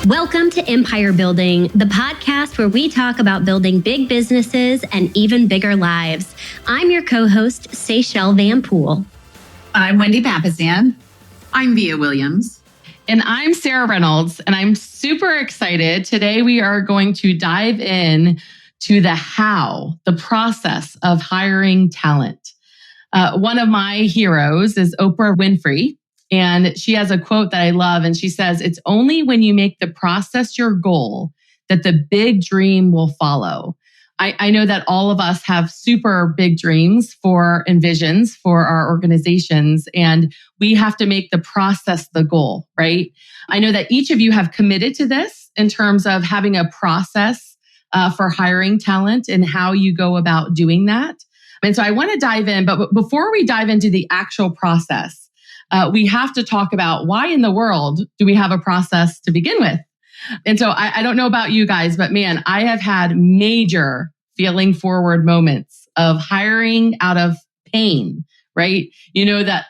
Welcome to Empire Building, the podcast where we talk about building big businesses and even bigger lives. I'm your co-host, Seychelle Van Poole. I'm Wendy Papasan. I'm Via Williams. And I'm Sarah Reynolds, and I'm super excited. Today, we are going to dive in to the how, the process of hiring talent. One of my heroes is Oprah Winfrey, and she has a quote that I love, and she says, "It's only when you make the process your goal that the big dream will follow." I know that all of us have super big dreams and visions for our organizations, and we have to make the process the goal, right? I know that each of you have committed to this in terms of having a process for hiring talent and how you go about doing that. And so I want to dive in, but before we dive into the actual process, we have to talk about why in the world do we have a process to begin with? And so I don't know about you guys, but man, I have had major feeling forward moments of hiring out of pain, right? You know, that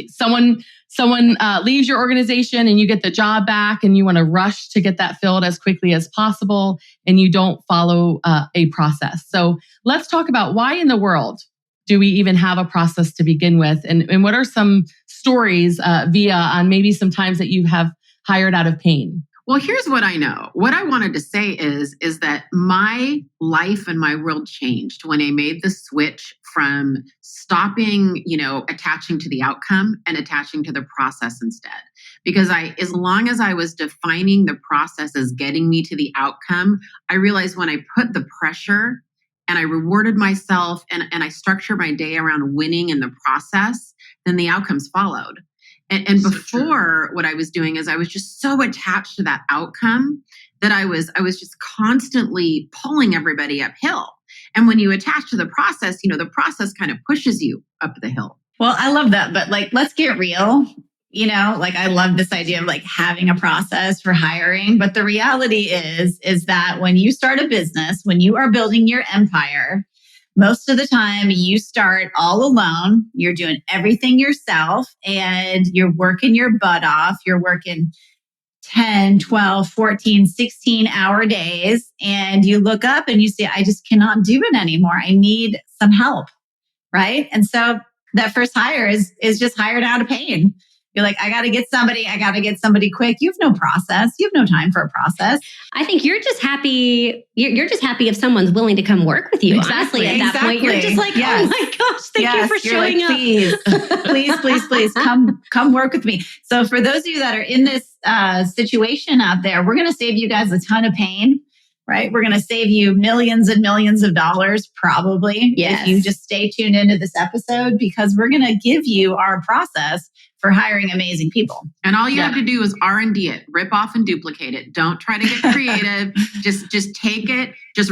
someone leaves your organization and you get the job back and you want to rush to get that filled as quickly as possible and you don't follow a process. So let's talk about why in the world do we even have a process to begin with? And what are some stories, Via, on maybe some times that you have hired out of pain? Well, here's what I know. What I wanted to say is that my life and my world changed when I made the switch from stopping, attaching to the outcome and attaching to the process instead. Because as long as I was defining the process as getting me to the outcome, I realized when I put the pressure and I rewarded myself and I structured my day around winning in the process, then the outcomes followed. And before, what I was doing is I was just so attached to that outcome that I was just constantly pulling everybody uphill. And when you attach to the process, the process kind of pushes you up the hill. Well, I love that. But let's get real. I love this idea of having a process for hiring. But the reality is that when you start a business, when you are building your empire, most of the time you start all alone. You're doing everything yourself and you're working your butt off. You're working 10, 12, 14, 16-hour days. And you look up and you say, I just cannot do it anymore. I need some help, right? And so that first hire is just hired out of pain. You're like, I got to get somebody quick. You have no process. You have no time for a process. I think you're just happy. You're just happy if someone's willing to come work with you. Exactly. Honestly, at that point, you're just like, yes. Oh my gosh, thank you for showing up. Please, come work with me. So for those of you that are in this situation out there, we're going to save you guys a ton of pain, right? We're going to save you millions and millions of dollars, probably, if you just stay tuned into this episode, because we're going to give you our process for hiring amazing people. And all you have to do is R&D it, rip off and duplicate it. Don't try to get creative. just take it, just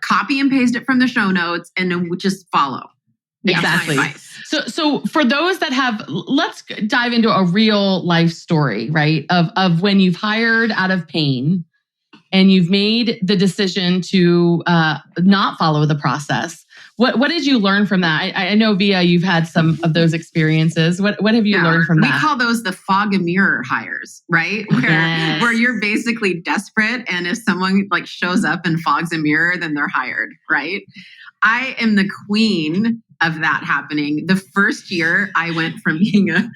copy and paste it from the show notes and then just follow. Exactly. So for those that let's dive into a real life story, right? Of when you've hired out of pain and you've made the decision to not follow the process. What did you learn from that? I know, Via, you've had some of those experiences. What have you learned from that? We call those the fog and mirror hires, right? Where you're basically desperate, and if someone shows up and fogs a mirror, then they're hired, right? I am the queen of that happening. The first year I went from being a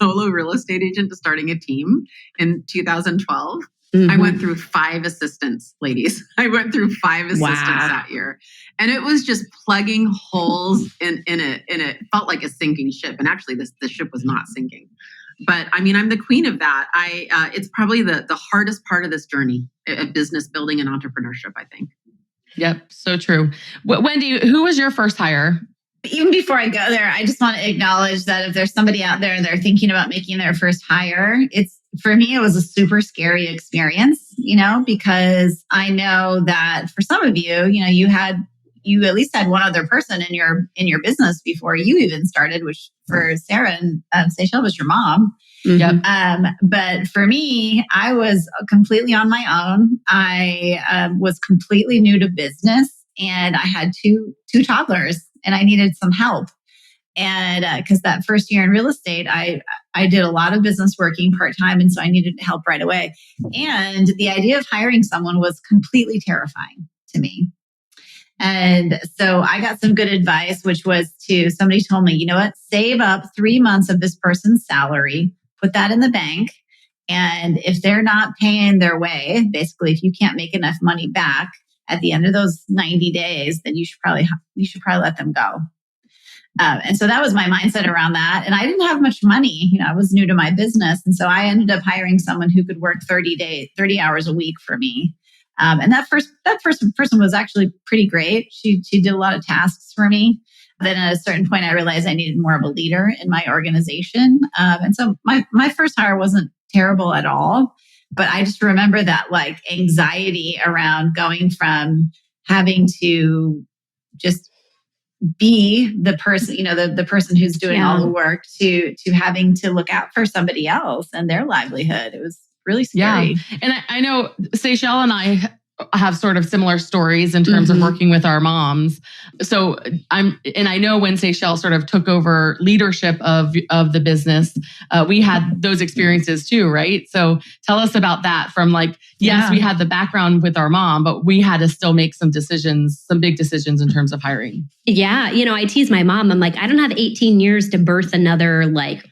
solo real estate agent to starting a team in 2012. Mm-hmm. I went through 5 assistants, ladies. I went through 5 assistants that year. And it was just plugging holes in it. And it felt like a sinking ship. And actually, the ship was not sinking. But I mean, I'm the queen of that. It's probably the hardest part of this journey of business building and entrepreneurship, I think. Yep, so true. Wendy, who was your first hire? Even before I go there, I just want to acknowledge that if there's somebody out there and they're thinking about making their first hire, for me, it was a super scary experience, because I know that for some of you, you at least had one other person in your business before you even started, which for Sarah and Seychelle was your mom. Mm-hmm. But for me, I was completely on my own. I was completely new to business, and I had two toddlers, and I needed some help. And because that first year in real estate, I did a lot of business working part-time. And so I needed help right away. And the idea of hiring someone was completely terrifying to me. And so I got some good advice, which was somebody told me, you know what, save up 3 months of this person's salary, put that in the bank. And if they're not paying their way, basically, if you can't make enough money back at the end of those 90 days, then you should probably let them go. And so that was my mindset around that. And I didn't have much money. I was new to my business. And so I ended up hiring someone who could work 30 hours a week for me. And that first person was actually pretty great. She did a lot of tasks for me. Then at a certain point, I realized I needed more of a leader in my organization. And so my first hire wasn't terrible at all. But I just remember that like anxiety around going from having to just be the person, the person who's doing all the work to having to look out for somebody else and their livelihood. It was really scary. Yeah. And I know Seychelle and I have sort of similar stories in terms of working with our moms. So I know when Seychelle sort of took over leadership of the business, we had those experiences too, right? So tell us about that from like, yes, we had the background with our mom, but we had to still make some big decisions in terms of hiring. Yeah. I tease my mom. I'm like, I don't have 18 years to birth another like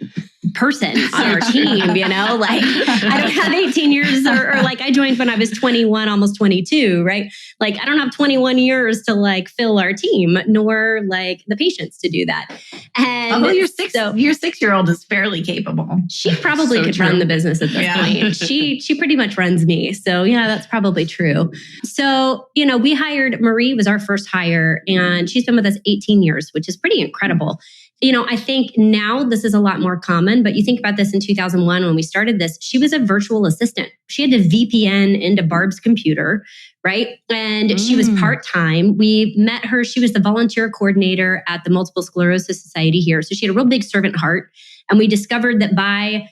person on our team, like I don't have 18 years or like I joined when I was 21, almost 22, right? Like I don't have 21 years to like fill our team, nor like the patience to do that. And although your 6-year-old is fairly capable. She probably could run the business at this point. She pretty much runs me. So yeah, that's probably true. So, we hired Marie was our first hire and she's been with us 18 years, which is pretty incredible. I think now this is a lot more common, but you think about this in 2001 when we started this, she was a virtual assistant. She had to VPN into Barb's computer, right? And she was part-time. We met her. She was the volunteer coordinator at the Multiple Sclerosis Society here. So she had a real big servant heart. And we discovered that by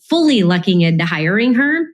fully lucking into hiring her,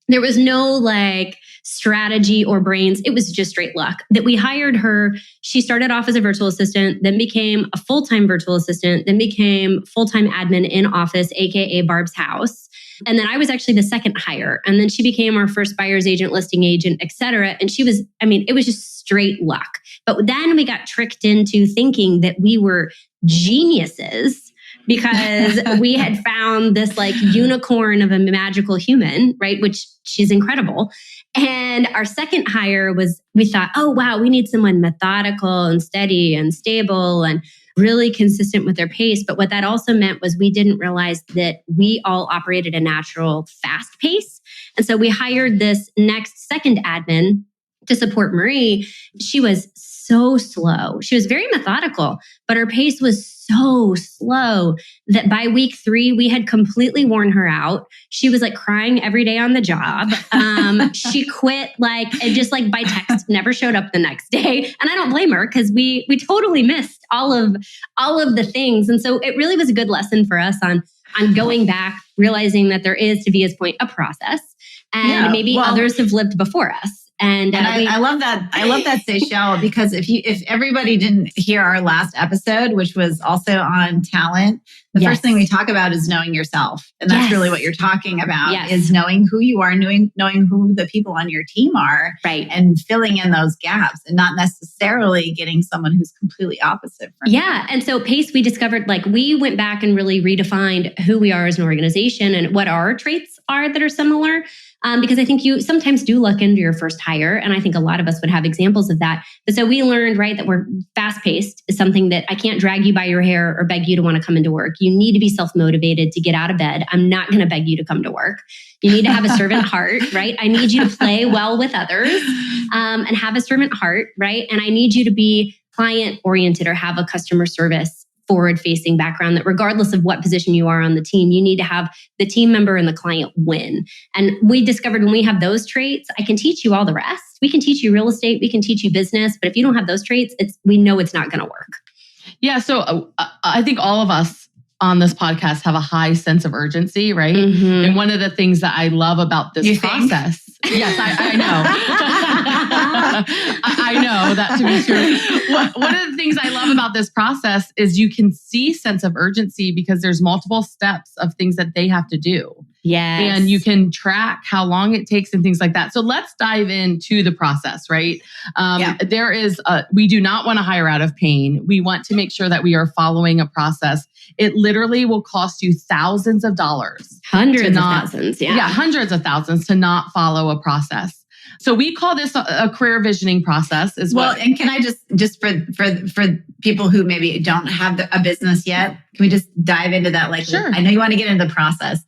there was no like strategy or brains. It was just straight luck that we hired her. She started off as a virtual assistant, then became a full-time virtual assistant, then became full-time admin in office, AKA Barb's house. And then I was actually the second hire. And then she became our first buyer's agent, listing agent, et cetera. And she was, it was just straight luck. But then we got tricked into thinking that we were geniuses because we had found this like unicorn of a magical human, right? Which she's incredible. And our second hire we thought, oh, wow, we need someone methodical and steady and stable and really consistent with their pace. But what that also meant was we didn't realize that we all operated a natural fast pace. And so we hired this second admin to support Marie. She was so slow. She was very methodical, but her pace was so slow that by week 3, we had completely worn her out. She was like crying every day on the job. She quit just by text, never showed up the next day. And I don't blame her because we totally missed all of the things. And so it really was a good lesson for us on going back, realizing that there is, to Via's point, a process. And others have lived before us. And I love that. I love that, Seychelle, because if everybody didn't hear our last episode, which was also on talent, the first thing we talk about is knowing yourself. And that's really what you're talking about is knowing who you are, knowing who the people on your team are, right? And filling in those gaps and not necessarily getting someone who's completely opposite from you. And so PACE, we discovered we went back and really redefined who we are as an organization and what our traits are that are similar. Because I think you sometimes do luck into your first hire. And I think a lot of us would have examples of that. But so we learned, right, that we're fast-paced is something that I can't drag you by your hair or beg you to want to come into work. You need to be self-motivated to get out of bed. I'm not going to beg you to come to work. You need to have a servant heart, right? I need you to play well with others and have a servant heart, right? And I need you to be client-oriented or have a customer service forward-facing background that regardless of what position you are on the team, you need to have the team member and the client win. And we discovered when we have those traits, I can teach you all the rest. We can teach you real estate, we can teach you business, but if you don't have those traits, we know it's not going to work. Yeah. So I think all of us on this podcast have a high sense of urgency, right? And one of the things that I love about this process, yes, I know. I know that to be true. One of the things I love about this process is you can see sense of urgency because there's multiple steps of things that they have to do. Yes. And you can track how long it takes and things like that. So let's dive into the process, right? There is, we do not want to hire out of pain. We want to make sure that we are following a process. It literally will cost you thousands of dollars. Hundreds of thousands. Yeah, hundreds of thousands to not follow a process. So we call this a career visioning process as well. And can I just for people who maybe don't have a business yet, can we just dive into that? Like, sure. I know you want to get into the process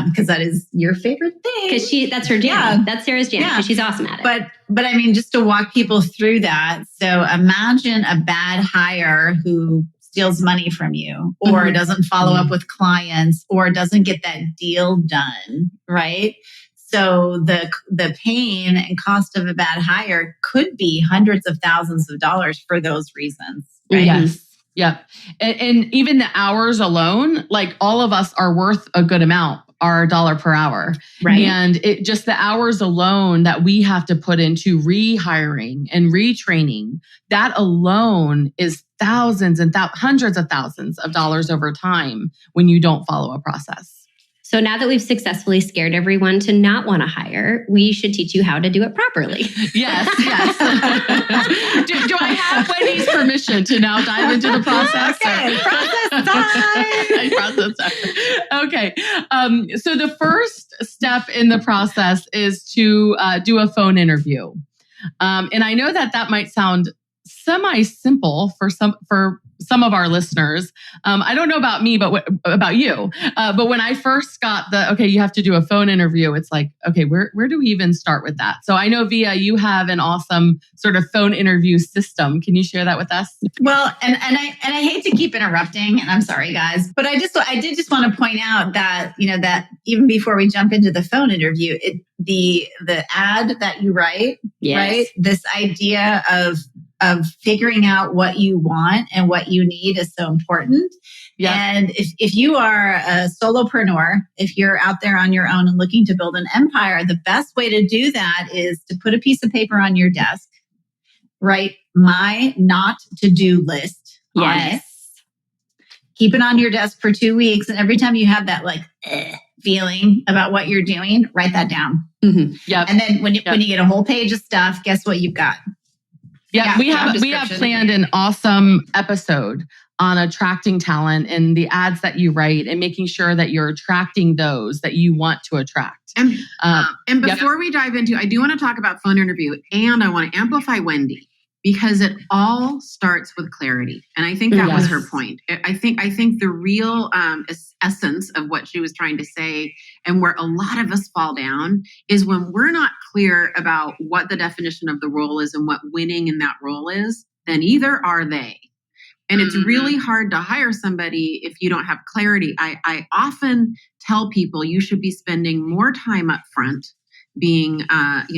because that is your favorite thing. Because that's her jam. Yeah. That's Sarah's jam. Yeah. She's awesome at it. But I mean, just to walk people through that. So imagine a bad hire who steals money from you or doesn't follow up with clients or doesn't get that deal done, right? So the pain and cost of a bad hire could be hundreds of thousands of dollars for those reasons, right? Yes. Yep. And even the hours alone, like all of us are worth a good amount, our $1 per hour. Right. And it just the hours alone that we have to put into rehiring and retraining, that alone is thousands and hundreds of thousands of dollars over time when you don't follow a process. So now that we've successfully scared everyone to not want to hire, we should teach you how to do it properly. Yes. do I have Wendy's permission to now dive into the process? Okay, process time. Okay. So the first step in the process is to do a phone interview. And I know that might sound semi-simple for some of our listeners. I don't know about me, but about you. But when I first got you have to do a phone interview, it's like, okay, where do we even start with that? So I know, Via, you have an awesome sort of phone interview system. Can you share that with us? Well, and I hate to keep interrupting, and I'm sorry, guys, but I did just want to point out that, that even before we jump into the phone interview, the ad that you write, yes. right? This idea of figuring out what you want and what you need is so important. Yeah. And if you are a solopreneur, if you're out there on your own and looking to build an empire, the best way to do that is to put a piece of paper on your desk, write my not to do list. Yes. Keep it on your desk for 2 weeks. And every time you have that feeling about what you're doing, write that down. Mm-hmm. Yep. And then when you get a whole page of stuff, guess what you've got? Yeah, we have planned an awesome episode on attracting talent and the ads that you write and making sure that you're attracting those that you want to attract. And before we dive into, I do want to talk about phone interview, and I want to amplify Wendy because it all starts with clarity. And I think that was her point. I think the real essence of what she was trying to say, and where a lot of us fall down, is when we're not clear about what the definition of the role is and what winning in that role is, then either are they. And it's really hard to hire somebody if you don't have clarity. I often tell people you should be spending more time up front being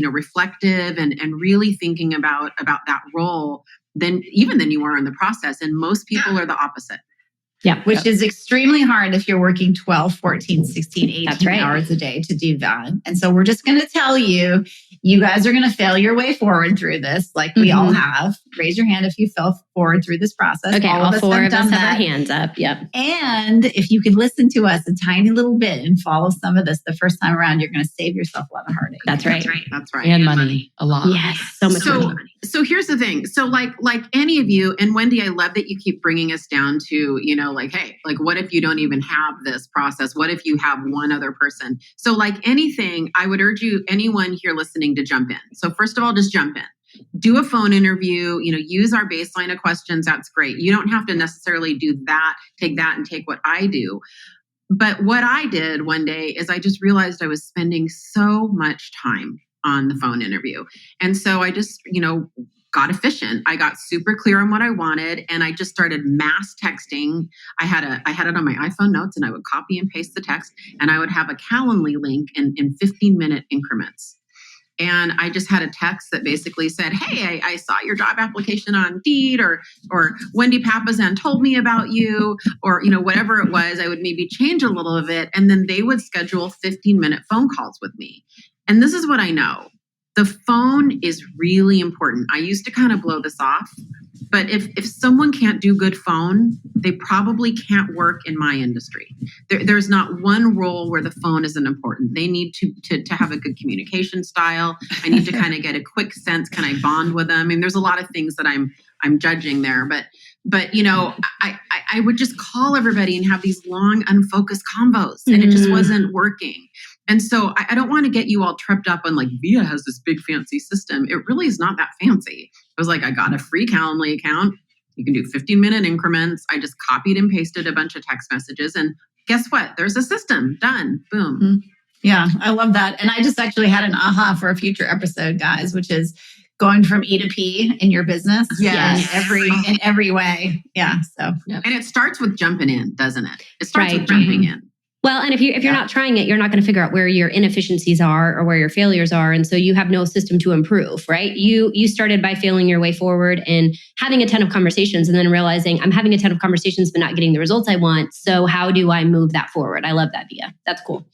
reflective and really thinking about that role than you are in the process. And most people are the opposite. Yeah. Which is extremely hard if you're working 12, 14, 16, 18 right. hours a day to do that. And so we're just going to tell you guys are going to fail your way forward through this, like we all have. Raise your hand if you fell forward through this process. Okay, all four of us have our hands up. Yep. And if you could listen to us a tiny little bit and follow some of this the first time around, you're going to save yourself a lot of heartache. That's right. That's right. And money, a lot. Yes, so much money. So here's the thing. So like any of you, and Wendy, I love that you keep bringing us down to, hey, what if you don't even have this process? What if you have one other person? So like anything, I would urge anyone here listening to jump in. So first of all, just jump in. Do a phone interview, use our baseline of questions. That's great. You don't have to necessarily do that, take that and take what I do. But what I did one day is I just realized I was spending so much time on the phone interview. And so I just, got efficient. I got super clear on what I wanted, and I just started mass texting. I had it on my iPhone notes, and I would copy and paste the text, and I would have a Calendly link in 15-minute increments. And I just had a text that basically said, hey, I saw your job application on Indeed, or Wendy Papazan told me about you, or, whatever it was. I would maybe change a little of it, and then they would schedule 15-minute phone calls with me. And this is what I know. The phone is really important. I used to kind of blow this off, but if someone can't do good phone, they probably can't work in my industry. There's not one role where the phone isn't important. They need to have a good communication style. I need to kind of get a quick sense. Can I bond with them? I mean, there's a lot of things that I'm judging there, but I would just call everybody and have these long, unfocused convos, and it just wasn't working. And so I don't want to get you all tripped up on like Via has this big fancy system. It really is not that fancy. I was like, I got a free Calendly account. You can do 15-minute increments. I just copied and pasted a bunch of text messages, and guess what? There's a system. Done. Boom. Mm-hmm. Yeah, I love that. And I just actually had an aha for a future episode, guys, which is going from E to P in your business. Yes. In every way. Yeah. So, and it starts with jumping in, doesn't it? It starts with jumping in. Well, and if you're not trying it, you're not going to figure out where your inefficiencies are or where your failures are. And so you have no system to improve, right? You started by failing your way forward and having a ton of conversations and then realizing I'm having a ton of conversations, but not getting the results I want. So how do I move that forward? I love that, Via. That's cool.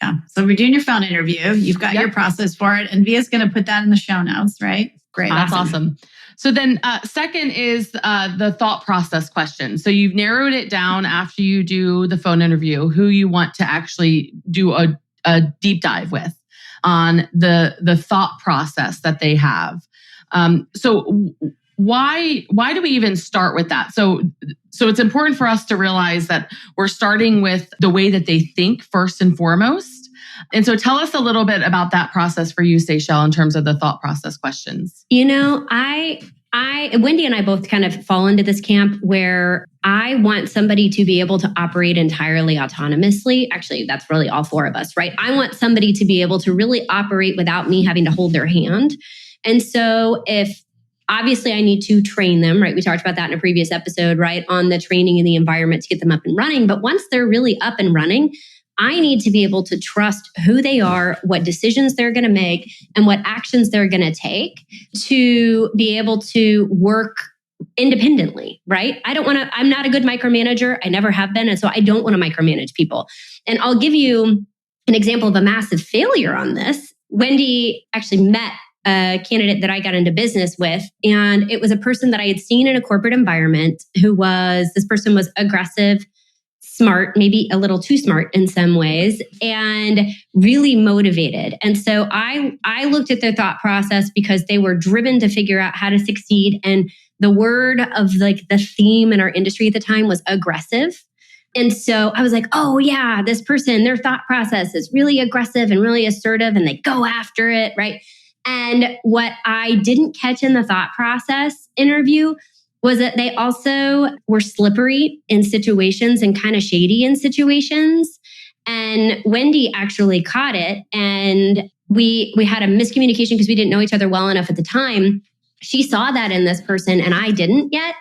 Yeah. So we're doing your phone interview. You've got your process for it. And Via's going to put that in the show notes, right? Great. That's awesome. So then second is the thought process question. So you've narrowed it down after you do the phone interview, who you want to actually do a deep dive with on the thought process that they have. So why do we even start with that? So it's important for us to realize that we're starting with the way that they think first and foremost. And so tell us a little bit about that process for you, Seychelle, in terms of the thought process questions. You know, Wendy and I both kind of fall into this camp where I want somebody to be able to operate entirely autonomously. Actually, that's really all four of us, right? I want somebody to be able to really operate without me having to hold their hand. And so obviously I need to train them, right? We talked about that in a previous episode, right? On the training and the environment to get them up and running. But once they're really up and running, I need to be able to trust who they are, what decisions they're going to make, and what actions they're going to take to be able to work independently, right? I'm not a good micromanager. I never have been. And so I don't want to micromanage people. And I'll give you an example of a massive failure on this. Wendy actually met a candidate that I got into business with, and it was a person that I had seen in a corporate environment this person was aggressive, smart, maybe a little too smart in some ways, and really motivated. And so I looked at their thought process because they were driven to figure out how to succeed. And the word of like the theme in our industry at the time was aggressive. And so I was like, oh yeah, this person, their thought process is really aggressive and really assertive and they go after it, right? And what I didn't catch in the thought process interview was that they also were slippery in situations and kind of shady in situations. And Wendy actually caught it. And we had a miscommunication because we didn't know each other well enough at the time. She saw that in this person and I didn't yet.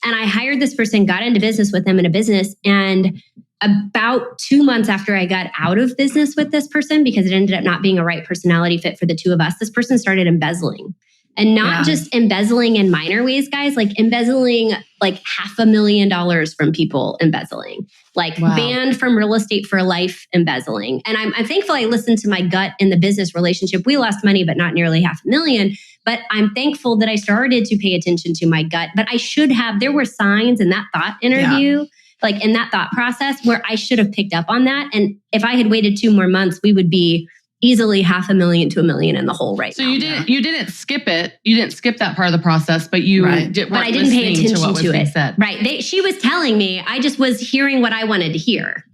And I hired this person, got into business with them in a business. And about 2 months after I got out of business with this person, because it ended up not being a right personality fit for the two of us, this person started embezzling. And not just embezzling in minor ways, guys, like embezzling like $500,000 from people embezzling, like banned from real estate for life embezzling. And I'm thankful I listened to my gut in the business relationship. We lost money, but not nearly $500,000. But I'm thankful that I started to pay attention to my gut. But I should have, there were signs in that thought interview, like in that thought process where I should have picked up on that. And if I had waited 2 more months, we would be easily $500,000 to $1 million in the hole right now. So you didn't skip it. You didn't skip that part of the process, but you did. But I didn't pay attention to it. Said. Right. She was telling me. I just was hearing what I wanted to hear.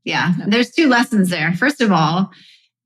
Yeah. There's 2 lessons there. First of all,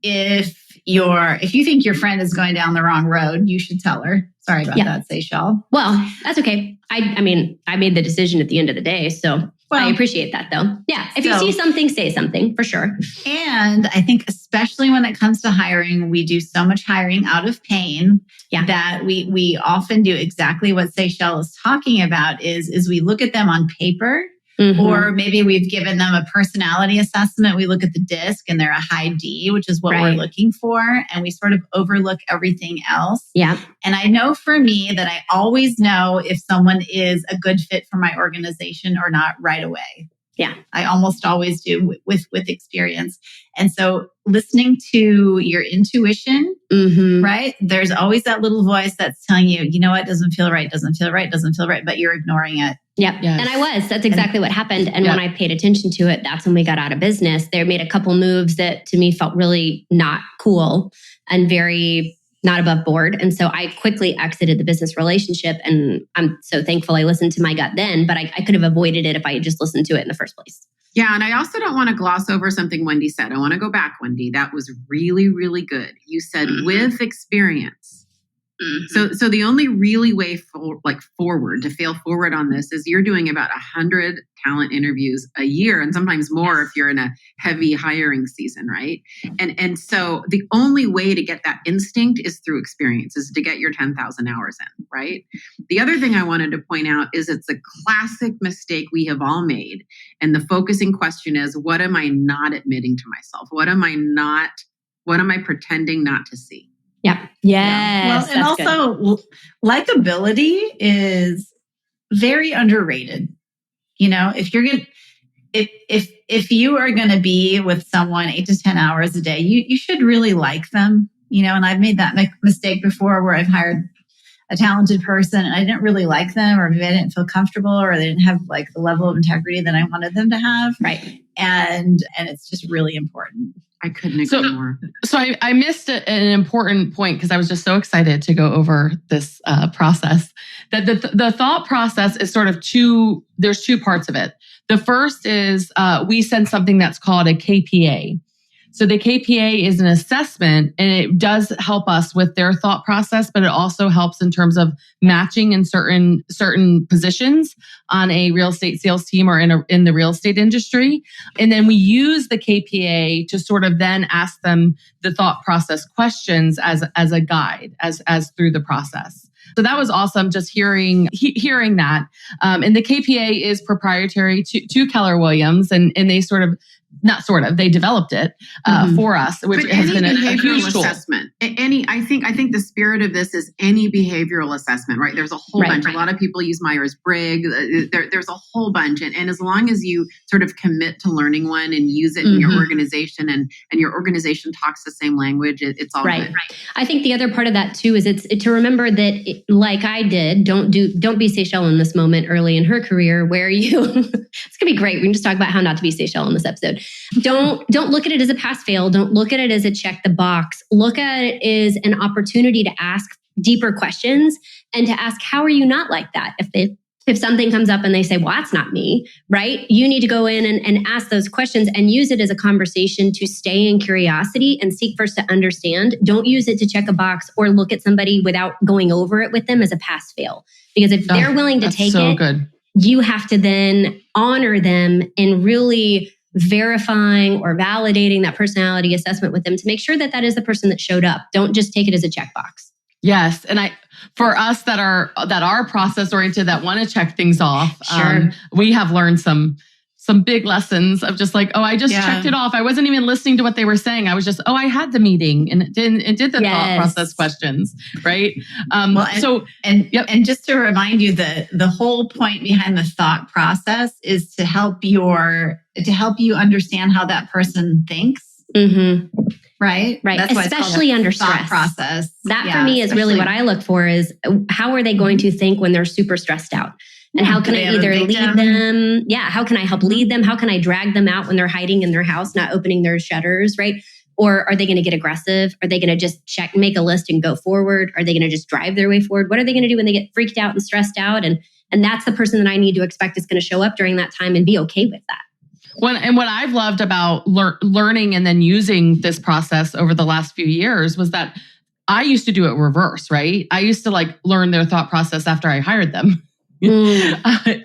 if you think your friend is going down the wrong road, you should tell her. Sorry about that, Seychelle. Well, that's okay. I mean, I made the decision at the end of the day, so I appreciate that though. Yeah. If you see something, say something for sure. And I think especially when it comes to hiring, we do so much hiring out of pain that we often do exactly what Seychelle is talking about is we look at them on paper. Mm-hmm. Or maybe we've given them a personality assessment. We look at the DISC and they're a high D, which is what we're looking for. And we sort of overlook everything else. Yeah. And I know for me that I always know if someone is a good fit for my organization or not right away. Yeah. I almost always do with experience. And so listening to your intuition, right? There's always that little voice that's telling you, you know what, doesn't feel right, but you're ignoring it. Yep. Yes. And that's exactly what happened. And when I paid attention to it, that's when we got out of business. They made a couple moves that to me felt really not cool and very not above board. And so I quickly exited the business relationship. And I'm so thankful I listened to my gut then, but I could have avoided it if I had just listened to it in the first place. Yeah. And I also don't want to gloss over something Wendy said. I want to go back, Wendy. That was really, really good. You said with experience. So the only really way forward to fail forward on this is you're doing about 100 talent interviews a year, and sometimes more if you're in a heavy hiring season, right? And so the only way to get that instinct is through experience, is to get your 10,000 hours in, right? The other thing I wanted to point out is it's a classic mistake we have all made, and the focusing question is, what am I not admitting to myself? What am I pretending not to see? Yeah. Yes. Well, and also likability is very underrated. You know, if you are going to be with someone 8 to 10 hours a day, you should really like them, you know, and I've made that mistake before where I've hired a talented person and I didn't really like them, or maybe I didn't feel comfortable, or they didn't have like the level of integrity that I wanted them to have. Right. And it's just really important. I couldn't agree more. So I missed an important point because I was just so excited to go over this process. That the thought process is sort of there's two parts of it. The first is we send something that's called a KPA. So the KPA is an assessment, and it does help us with their thought process, but it also helps in terms of matching in certain positions on a real estate sales team or in the real estate industry. And then we use the KPA to sort of then ask them the thought process questions as a guide, as through the process. So that was awesome, just hearing that. And the KPA is proprietary to Keller Williams, and they they developed it for us, which has been a huge tool. Assessment. I think the spirit of this is any behavioral assessment, right? There's a whole bunch. Right. A lot of people use Myers-Briggs. There's a whole bunch. And as long as you sort of commit to learning one and use it in your organization and your organization talks the same language, it's all good. Right. I think the other part of that too is it's to remember that like I did, don't be Seychelle in this moment early in her career where you, it's going to be great. We can just talk about how not to be Seychelle in this episode. Don't look at it as a pass fail. Don't look at it as a check the box. Look at it as an opportunity to ask deeper questions and to ask, how are you not like that? If something comes up and they say, well, that's not me, right? You need to go in and ask those questions and use it as a conversation to stay in curiosity and seek first to understand. Don't use it to check a box or look at somebody without going over it with them as a pass fail. Because if they're willing to take it, you have to then honor them and really verifying or validating that personality assessment with them to make sure that is the person that showed up. Don't just take it as a checkbox. Yes. And for us that are process oriented, that want to check things off, we have learned some big lessons of just like, I just checked it off. I wasn't even listening to what they were saying. I was just, I had the meeting and did the thought process questions, right? And just to remind you that the whole point behind the thought process is to help you understand how that person thinks. Mm-hmm. Right. That's especially under stress. Process. That for me is really what I look for is how are they going to think when they're super stressed out? And how can I either lead them? Yeah. How can I help lead them? How can I drag them out when they're hiding in their house, not opening their shutters, right? Or are they going to get aggressive? Are they going to just make a list and go forward? Are they going to just drive their way forward? What are they going to do when they get freaked out and stressed out? And that's the person that I need to expect is going to show up during that time and be okay with that. What I've loved about learning and then using this process over the last few years was that I used to do it reverse, right? I used to learn their thought process after I hired them.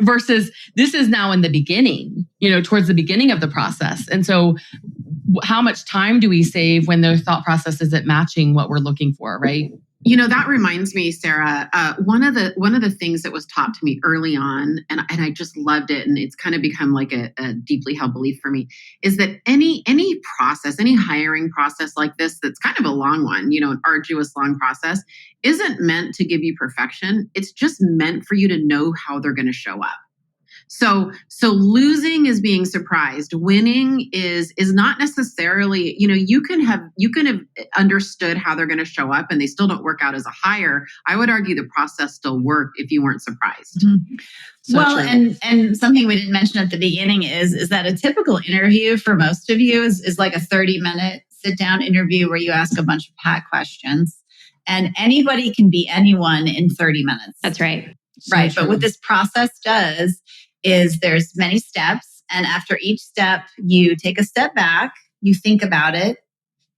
Versus this is now in the beginning, towards the beginning of the process. And so how much time do we save when their thought process isn't matching what we're looking for, right? That reminds me, Sarah, one of the things that was taught to me early on, and I just loved it, and it's kind of become like a deeply held belief for me, is that any process, any hiring process like this, that's kind of a long one, an arduous, long process, isn't meant to give you perfection. It's just meant for you to know how they're going to show up. So losing is being surprised. Winning is not necessarily, you can have understood how they're going to show up and they still don't work out as a hire. I would argue the process still worked if you weren't surprised. Mm-hmm. So well, true. and something we didn't mention at the beginning is that a typical interview for most of you is like a 30-minute sit-down interview where you ask a bunch of pat questions, and anybody can be anyone in 30 minutes. That's right. Right. But what this process does is there's many steps. And after each step, you take a step back, you think about it,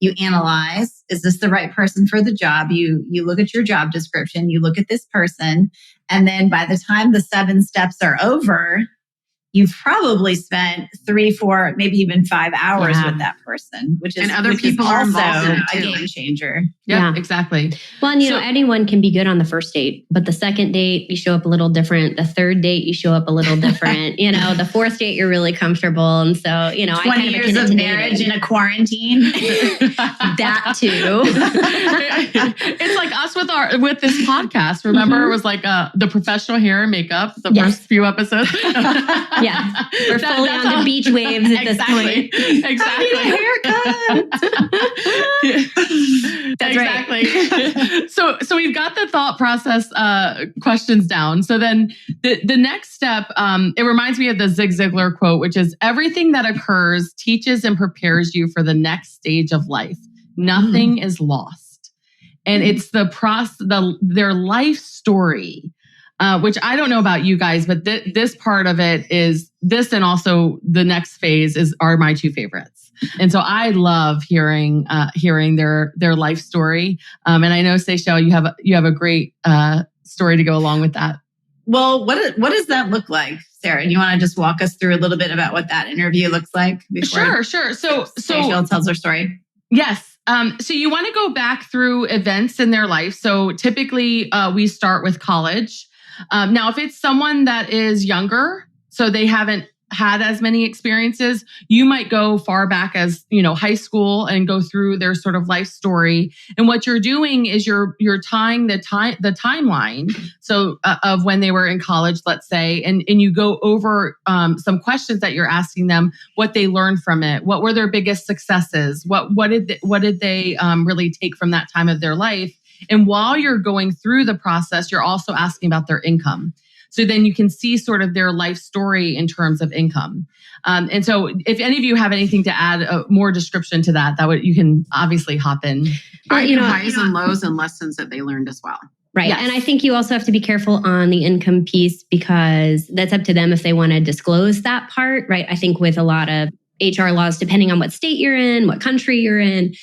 you analyze, is this the right person for the job? You look at your job description, you look at this person. And then by the time the 7 steps are over, you've probably spent 3, 4, maybe even 5 hours with that person, which is, and other people are also involved in it a too. game changer. Yeah, exactly. Well, and anyone can be good on the first date, but the second date, you show up a little different. The third date, you show up a little different. The fourth date, you're really comfortable. And so, 20 I kind of years of marriage in a quarantine. That too. It's like us with this podcast. Remember, it was like the professional hair and makeup, the first few episodes. Yeah. We're fully on the beach waves at this point. Exactly. I need a haircut. That's exactly. So we've got the thought process questions down. So then the next step, it reminds me of the Zig Ziglar quote, which is everything that occurs teaches and prepares you for the next stage of life. Nothing is lost. And it's their life story, which I don't know about you guys, but this part of it is this, and also the next phase are my 2 favorites. And so I love hearing their life story. And I know, Seychelle, you have a great story to go along with that. Well, what does that look like, Sarah? Do you want to just walk us through a little bit about what that interview looks like? Sure. So Seychelle tells her story. Yes. So you want to go back through events in their life. So typically we start with college. Now, if it's someone that is younger, so they haven't had as many experiences, you might go far back as, high school and go through their sort of life story. And what you're doing is you're tying the timeline. So of when they were in college, let's say, and you go over some questions that you're asking them, what they learned from it, what were their biggest successes, what did they really take from that time of their life. And while you're going through the process, you're also asking about their income. So then you can see sort of their life story in terms of income. And so if any of you have anything to add, more description to that you can obviously hop in. Highs and lows and lessons that they learned as well. Right. Yes. And I think you also have to be careful on the income piece because that's up to them if they want to disclose that part, right? I think with a lot of HR laws, depending on what state you're in, what country you're in,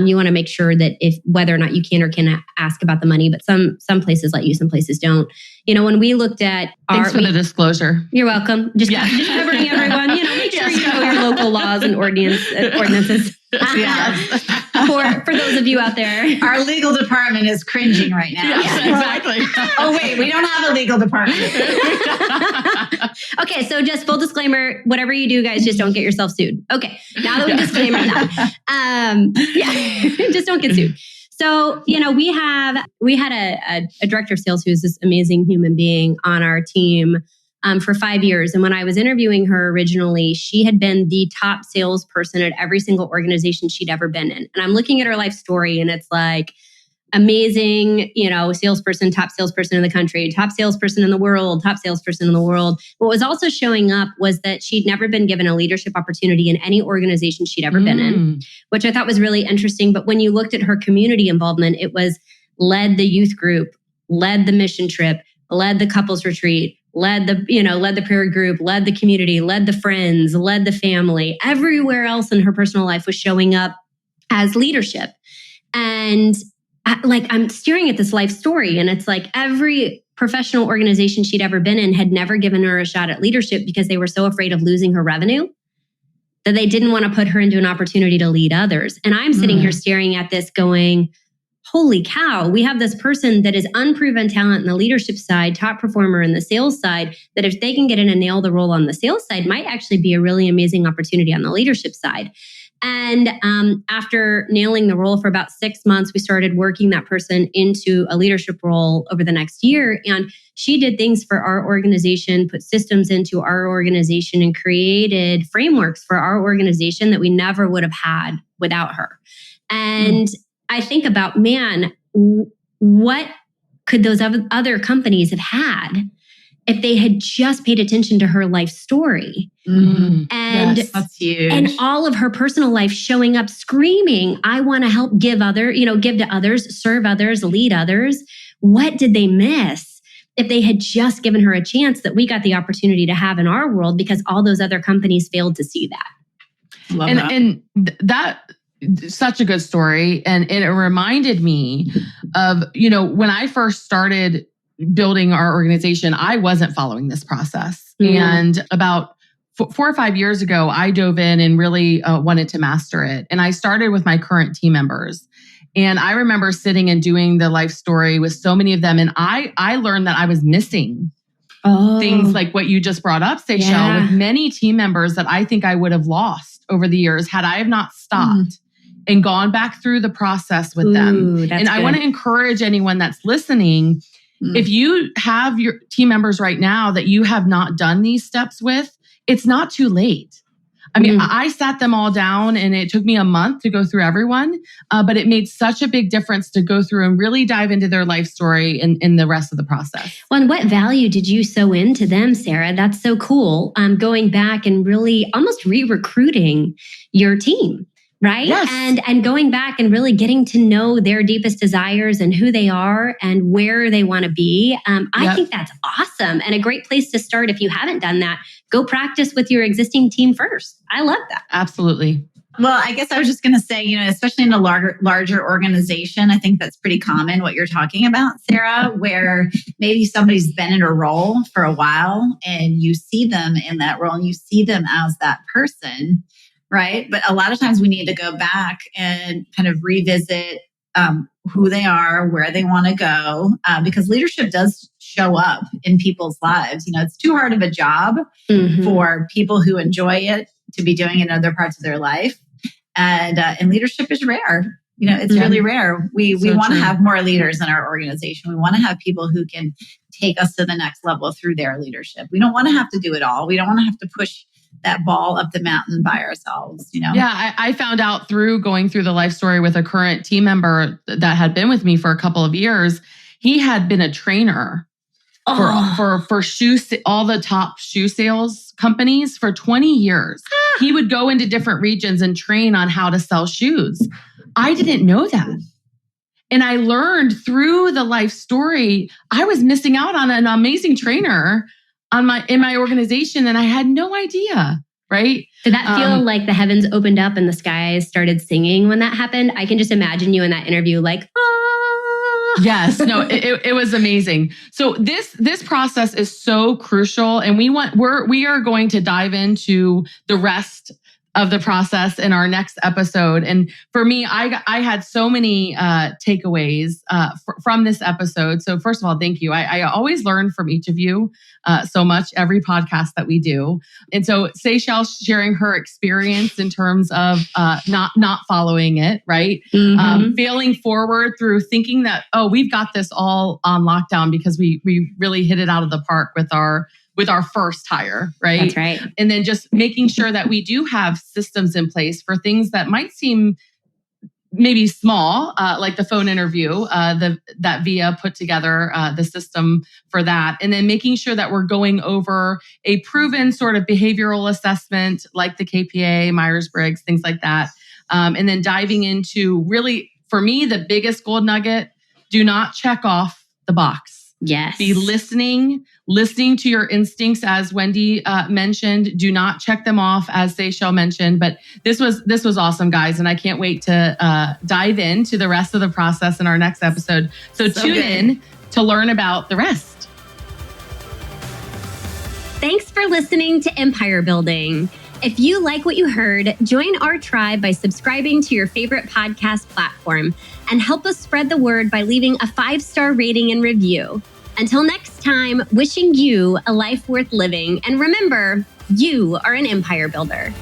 you want to make sure that whether or not you can or cannot ask about the money, but some places let you, some places don't. When we looked at Thanks for the disclosure. You're welcome. Just covering everyone. Make sure you know your local laws and ordinances. For those of you out there, our legal department is cringing right now. Yes, exactly. Oh wait, we don't have a legal department. Okay, so just full disclaimer: whatever you do, guys, just don't get yourself sued. Okay, now that we disclaimer that, just don't get sued. So, we had a director of sales who's this amazing human being on our team for 5 years. And when I was interviewing her originally, she had been the top salesperson at every single organization she'd ever been in. And I'm looking at her life story and it's like amazing, salesperson, top salesperson in the country, top salesperson in the world, top salesperson in the world. What was also showing up was that she'd never been given a leadership opportunity in any organization she'd ever been in, which I thought was really interesting. But when you looked at her community involvement, it was led the youth group, led the mission trip, led the couples retreat, led the prayer group, led the community, led the friends, led the family. Everywhere else in her personal life was showing up as leadership. And I'm staring at this life story and it's like every professional organization she'd ever been in had never given her a shot at leadership because they were so afraid of losing her revenue that they didn't want to put her into an opportunity to lead others. And I'm sitting here staring at this going, holy cow, we have this person that is unproven talent in the leadership side, top performer in the sales side, that if they can get in and nail the role on the sales side might actually be a really amazing opportunity on the leadership side. And after nailing the role for about 6 months, we started working that person into a leadership role over the next year. And she did things for our organization, put systems into our organization, and created frameworks for our organization that we never would have had without her. And I think about, man, what could those other companies have had if they had just paid attention to her life story? Mm-hmm. And yes, that's huge. And all of her personal life showing up screaming, I want to help give to others, serve others, lead others. What did they miss if they had just given her a chance that we got the opportunity to have in our world, because all those other companies failed to see that? Love that. And that such a good story. And it reminded me of, when I first started building our organization, I wasn't following this process. Mm-hmm. And about 4 or 5 years ago, I dove in and really wanted to master it. And I started with my current team members. And I remember sitting and doing the life story with so many of them. And I learned that I was missing things like what you just brought up, Seychelle, with many team members that I think I would have lost over the years had I have not stopped and gone back through the process with them. And I want to encourage anyone that's listening, if you have your team members right now that you have not done these steps with, it's not too late. I mean, I sat them all down and it took me a month to go through everyone, but it made such a big difference to go through and really dive into their life story in the rest of the process. Well, and what value did you sow into them, Sarah? That's so cool. Going back and really almost re-recruiting your team. Right. Yes. And going back and really getting to know their deepest desires and who they are and where they want to be. I think that's awesome and a great place to start. If you haven't done that, go practice with your existing team first. I love that. Absolutely. Well, I guess I was just going to say, especially in a larger organization, I think that's pretty common what you're talking about, Sarah, where maybe somebody's been in a role for a while and you see them in that role and you see them as that person. Right. But a lot of times we need to go back and kind of revisit who they are, where they want to go, because leadership does show up in people's lives. It's too hard of a job for people who enjoy it to be doing it in other parts of their life. And leadership is rare. It's really rare. We want to have more leaders in our organization. We want to have people who can take us to the next level through their leadership. We don't want to have to do it all. We don't want to have to push that ball up the mountain by ourselves, Yeah, I found out through going through the life story with a current team member that had been with me for a couple of years. He had been a trainer for all the top shoe sales companies for 20 years. He would go into different regions and train on how to sell shoes. I didn't know that. And I learned through the life story, I was missing out on an amazing trainer in my organization, and I had no idea, right? Did that feel like the heavens opened up and the skies started singing when that happened? I can just imagine you in that interview like, ah. Yes, no, it was amazing. So this process is so crucial, and we are going to dive into the rest of the process in our next episode. And for me, I had so many takeaways from this episode. So first of all, thank you. I always learn from each of you so much every podcast that we do. And so Seychelle sharing her experience in terms of not following it, right? Failing forward through thinking that, we've got this all on lockdown because we really hit it out of the park with our first hire, right? That's right. And then just making sure that we do have systems in place for things that might seem maybe small, like the phone interview, that Via put together the system for that. And then making sure that we're going over a proven sort of behavioral assessment like the KPA, Myers-Briggs, things like that. And then diving into really, for me, the biggest gold nugget, do not check off the box. Yes. Be listening to your instincts, as Wendy mentioned. Do not check them off, as Seychelle mentioned. But this was awesome, guys, and I can't wait to dive into the rest of the process in our next episode. So tune in to learn about the rest. Thanks for listening to Empire Building. If you like what you heard, join our tribe by subscribing to your favorite podcast platform and help us spread the word by leaving a 5-star rating and review. Until next time, wishing you a life worth living. And remember, you are an empire builder.